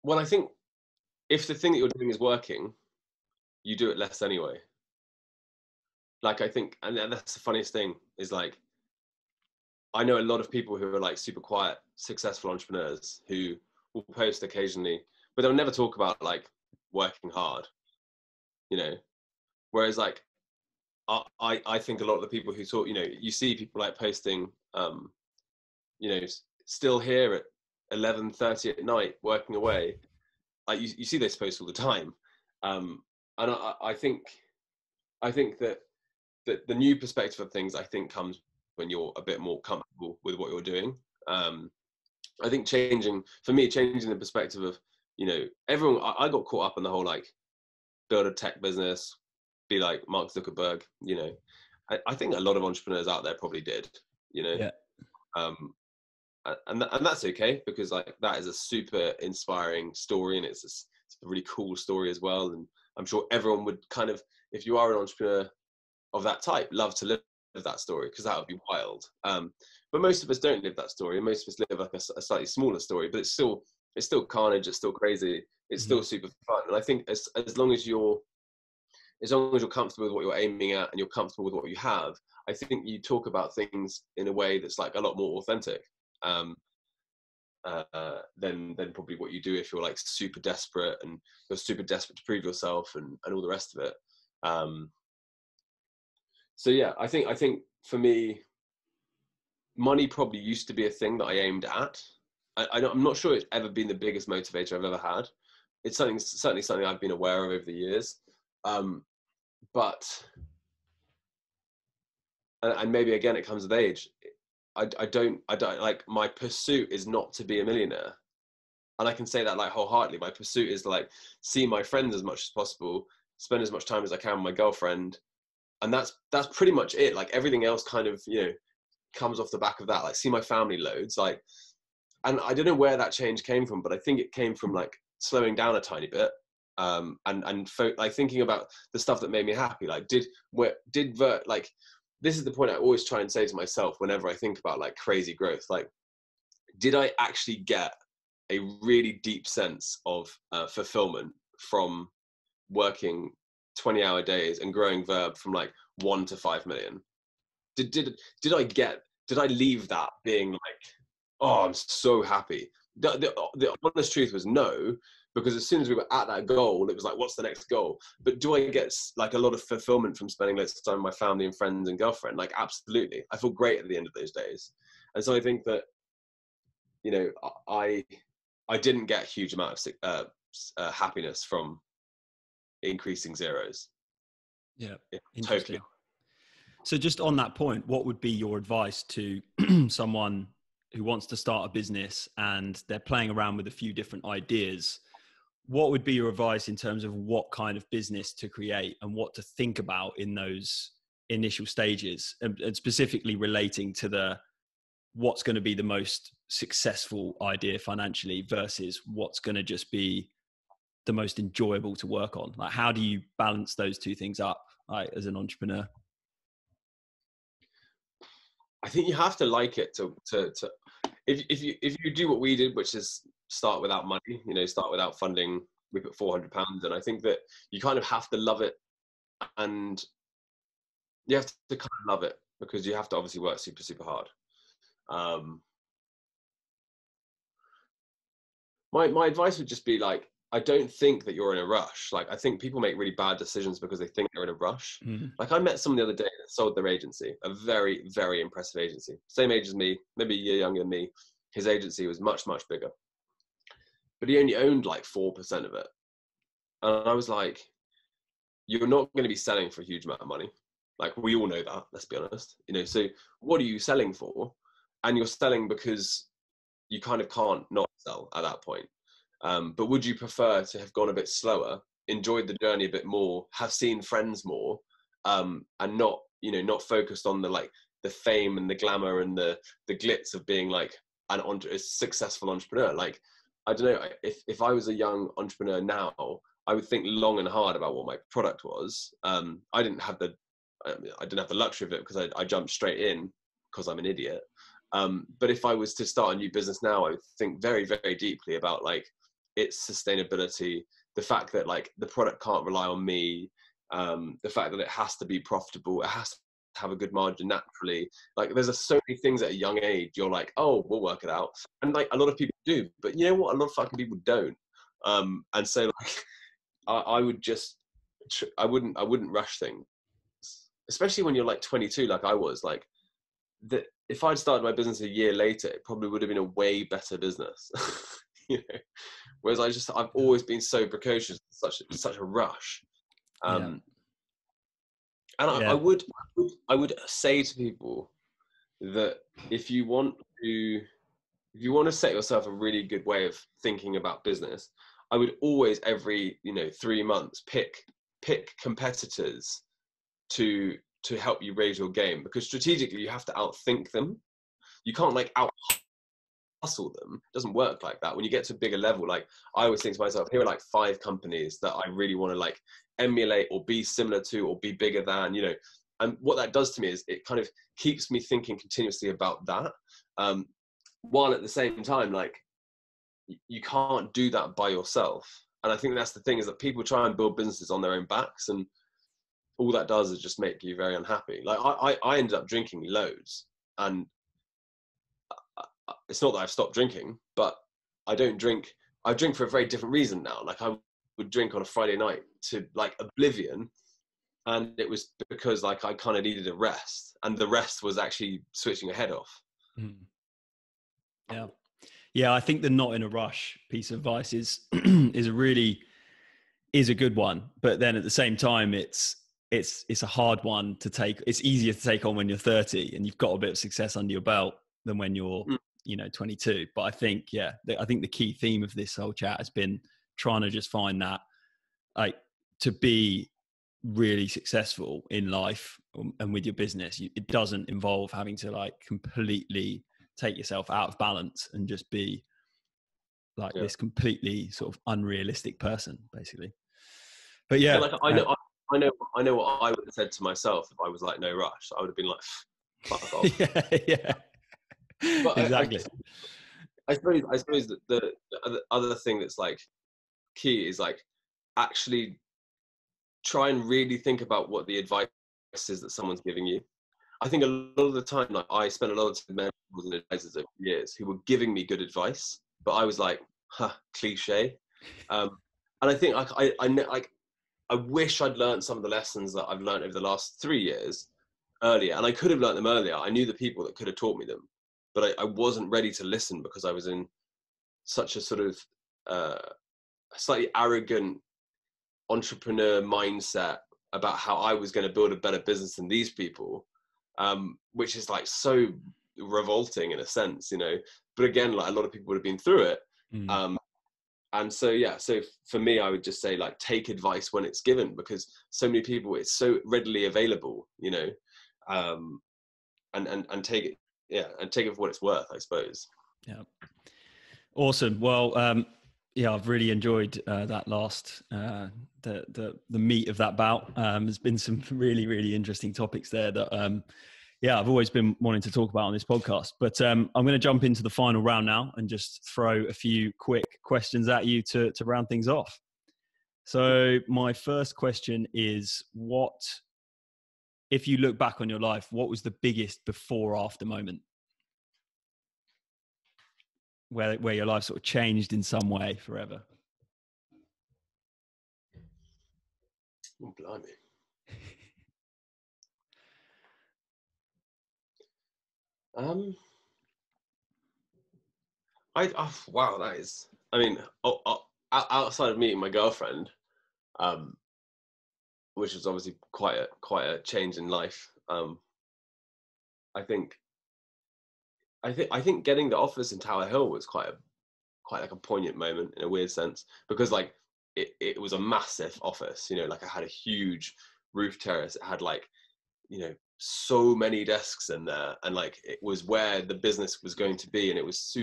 Well, I think if the thing that you're doing is working, you do it less anyway. Like, I think, and that's the funniest thing, is like, I know a lot of people who are like super quiet, successful entrepreneurs who will post occasionally, but they'll never talk about like working hard, you know? Whereas like, I think a lot of the people who talk, you know, you see people like posting, you know, still here at 11:30 at night, working away. Like you see those posts all the time. And I think that the new perspective of things, I think, comes when you're a bit more comfortable with what you're doing. I think changing the perspective of, you know, everyone, I got caught up in the whole like build a tech business, be like Mark Zuckerberg, you know. I think a lot of entrepreneurs out there probably did, you know. Yeah. And that's okay, because like that is a super inspiring story, and it's a really cool story as well. And I'm sure everyone would kind of, if you are an entrepreneur of that type, love to live that story, because that would be wild. But most of us don't live that story, and most of us live like a slightly smaller story. But it's still carnage. It's still crazy. It's still super fun. And I think as long as you're comfortable with what you're aiming at and you're comfortable with what you have, I think you talk about things in a way that's like a lot more authentic than probably what you do if you're like super desperate and you're super desperate to prove yourself and all the rest of it. So yeah, I think for me, money probably used to be a thing that I aimed at. I'm not sure it's ever been the biggest motivator I've ever had. It's certainly something I've been aware of over the years. But and maybe again it comes with age. I don't like, my pursuit is not to be a millionaire. And I can say that like wholeheartedly. My pursuit is to like see my friends as much as possible, spend as much time as I can with my girlfriend. And that's pretty much it. Like everything else kind of, you know, comes off the back of that. Like see my family loads. Like, and I don't know where that change came from, but I think it came from like slowing down a tiny bit. Like thinking about the stuff that made me happy. Like like, this is the point I always try and say to myself whenever I think about like crazy growth. Like, did I actually get a really deep sense of fulfillment from working 20-hour days and growing Verb from like 1 to 5 million? Did I leave that being like, oh, I'm so happy? The honest truth was no, because as soon as we were at that goal, it was like, what's the next goal? But do I get like a lot of fulfillment from spending lots of time with my family and friends and girlfriend? Like, absolutely. I feel great at the end of those days. And so I think that, you know, I didn't get a huge amount of happiness from increasing zeros. Yeah, Totally. So just on that point, what would be your advice to someone who wants to start a business and they're playing around with a few different ideas? What would be your advice in terms of what kind of business to create and what to think about in those initial stages, and specifically relating to what's going to be the most successful idea financially versus what's going to just be the most enjoyable to work on? Like, how do you balance those two things up, like, as an entrepreneur? I think you have to like it to if you do what we did, which is start without money, you know, start without funding. We put £400, and I think that you kind of have to love it, and you have to kind of love it because you have to obviously work super, super hard. My advice would just be like, I don't think that you're in a rush. Like, I think people make really bad decisions because they think they're in a rush. Mm-hmm. Like, I met someone the other day that sold their agency, a very, very impressive agency. Same age as me, maybe a year younger than me. His agency was much, much bigger. But he only owned like 4% of it. And I was like, you're not going to be selling for a huge amount of money. Like, we all know that, let's be honest. You know, so what are you selling for? And you're selling because you kind of can't not sell at that point. But would you prefer to have gone a bit slower, enjoyed the journey a bit more, have seen friends more, and not, you know, not focused on the fame and the glamour and the glitz of being like a successful entrepreneur? Like, I don't know, if I was a young entrepreneur now, I would think long and hard about what my product was. I didn't have the luxury of it because I jumped straight in because I'm an idiot. But if I was to start a new business now, I would think very, very deeply about like its sustainability, the fact that like the product can't rely on me, the fact that it has to be profitable, it has to have a good margin naturally. Like, there's so many things at a young age you're like, oh, we'll work it out, and like a lot of people do, but you know what, a lot of fucking people don't. And so like I would just I wouldn't rush things, especially when you're like 22 like I was. Like, that if I'd started my business a year later, it probably would have been a way better business. You know, whereas I've always been so precocious, such a rush. And I would say to people that if you want to set yourself a really good way of thinking about business, I would always, every 3 months, pick competitors to help you raise your game, because strategically you have to outthink them. You can't like out hustle them. It doesn't work like that. When you get to a bigger level, like, I always think to myself, here are like 5 companies that I really want to like emulate or be similar to or be bigger than, you know. And what that does to me is it kind of keeps me thinking continuously about that, while at the same time, like, you can't do that by yourself. And I think that's the thing, is that people try and build businesses on their own backs, and all that does is just make you very unhappy. Like, I ended up drinking loads, and it's not that I've stopped drinking, but I don't drink. I drink for a very different reason now. Like, I would drink on a Friday night to like oblivion, and it was because like I kind of needed a rest, and the rest was actually switching a head off. Yeah, I think the not in a rush piece of advice is is a good one, but then at the same time, it's a hard one to take. It's easier to take on when you're 30 and you've got a bit of success under your belt than when you're 22. But I think, I think the key theme of this whole chat has been trying to just find that, like, to be really successful in life and with your business, it doesn't involve having to like completely take yourself out of balance and just be like this completely sort of unrealistic person, basically. But like I know what I would have said to myself if I was like no rush. I would have been like, fuck off. yeah. But exactly. I suppose that the other thing that's like key is like actually try and really think about what the advice is that someone's giving you. I think a lot of the time, like I spent a lot of time with mentors and advisors over years who were giving me good advice, but I was like, cliche. And I think I wish I'd learned some of the lessons that I've learned over the last 3 years earlier, and I could have learned them earlier. I knew the people that could have taught me them, but I wasn't ready to listen because I was in such a sort of slightly arrogant entrepreneur mindset about how I was going to build a better business than these people, which is like so revolting in a sense, but again, like a lot of people would have been through it. And so so for me, I would just say like take advice when it's given, because so many people, it's so readily available, and take it and take it for what it's worth, I suppose. Awesome. Well, I've really enjoyed that last the meat of that bout. There's been some really, really interesting topics there that I've always been wanting to talk about on this podcast. But I'm going to jump into the final round now and just throw a few quick questions at you to round things off. So my first question is, if you look back on your life, what was the biggest before or after moment where your life sort of changed in some way forever? Oh, blimey. Wow, that is, I mean, outside of meeting my girlfriend, which was obviously quite a change in life. I think getting the office in Tower Hill was quite like a poignant moment in a weird sense, because like it was a massive office, like I had a huge roof terrace. It had like, so many desks in there, and like it was where the business was going to be, and it was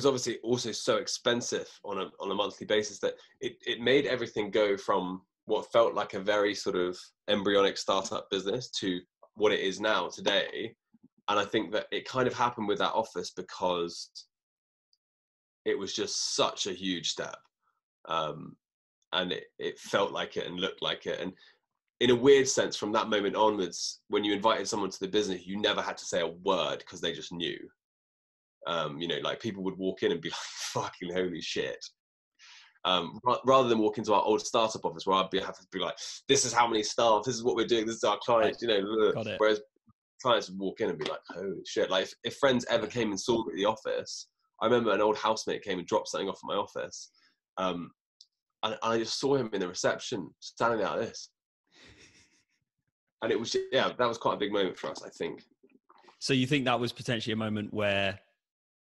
obviously also so expensive on a monthly basis that it made everything go from what felt like a very sort of embryonic startup business to what it is now today. And I think that it kind of happened with that office because it was just such a huge step. And it felt like it and looked like it. And in a weird sense, from that moment onwards, when you invited someone to the business, you never had to say a word because they just knew. Like people would walk in and be like, fucking holy shit. Rather than walk into our old startup office where I'd have to be like, this is how many staff, this is what we're doing, this is our client, whereas clients would walk in and be like, holy shit. Like if friends ever came and saw me at the office, I remember an old housemate came and dropped something off at my office. And I just saw him in the reception standing there like this. And it was, that was quite a big moment for us, I think. So you think that was potentially a moment where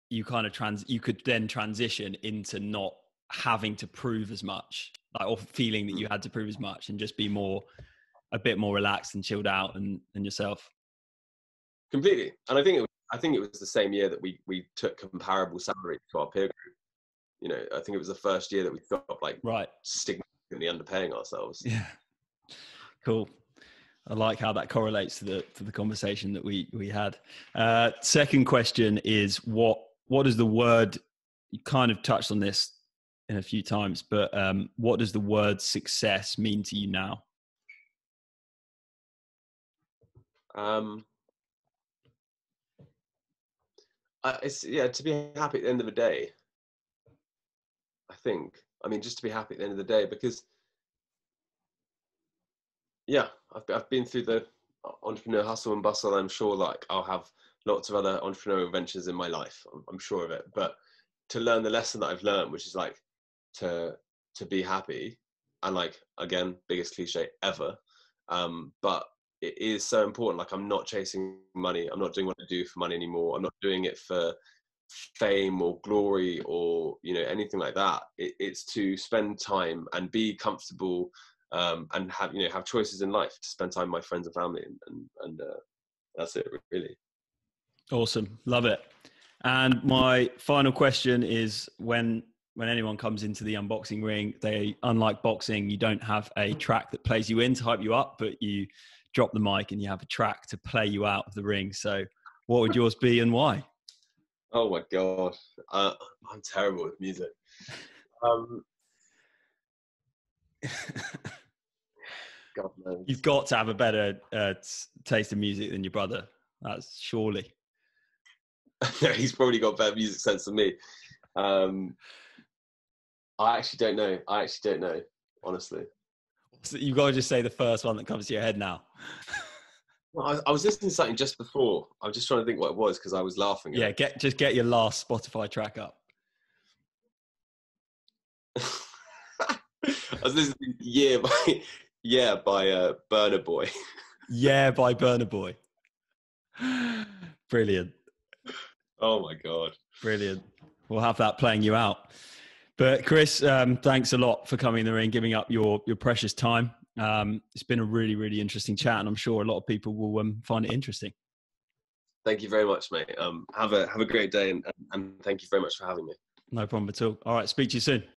you kind of you could then transition into not having to prove as much, like, or feeling that you had to prove as much, and just be a bit more relaxed and chilled out and yourself? Completely. And I think it was the same year that we took comparable salary to our peer group. I think it was the first year that we felt like significantly underpaying ourselves. Yeah. Cool. I like how that correlates to the conversation that we had. Second question is, what does the word, you kind of touched on this in a few times, but what does the word success mean to you now? It's to be happy at the end of the day. I think, just to be happy at the end of the day, because I've been through the entrepreneur hustle and bustle. I'm sure like I'll have lots of other entrepreneurial ventures in my life. I'm sure of it. But to learn the lesson that I've learned, which is like to be happy, and like, again, biggest cliche ever. But it is so important. Like, I'm not chasing money. I'm not doing what I do for money anymore. I'm not doing it for fame or glory or, you know, anything like that. It's to spend time and be comfortable, and have, you know, have choices in life to spend time with my friends and family, and that's it, really. Awesome. Love it. And my final question is, when anyone comes into the unboxing ring, they, unlike boxing, you don't have a track that plays you in to hype you up, but you drop the mic and you have a track to play you out of the ring. So what would yours be and why? Oh my God. I'm terrible with music. God knows. You've got to have a better taste in music than your brother. That's surely. He's probably got better music sense than me. I actually don't know, honestly. So you've got to just say the first one that comes to your head now. Well, I was listening to something just before. I was just trying to think what it was because I was laughing at Yeah, just get your last Spotify track up. I was listening to Yeah by Burner Boy. Yeah, by Burner Boy. Brilliant. Oh my God. Brilliant. We'll have that playing you out. But Chris, thanks a lot for coming in the ring, giving up your precious time. It's been a really, really interesting chat, and I'm sure a lot of people will find it interesting. Thank you very much, mate. Have a great day, and thank you very much for having me. No problem at all. All right, speak to you soon.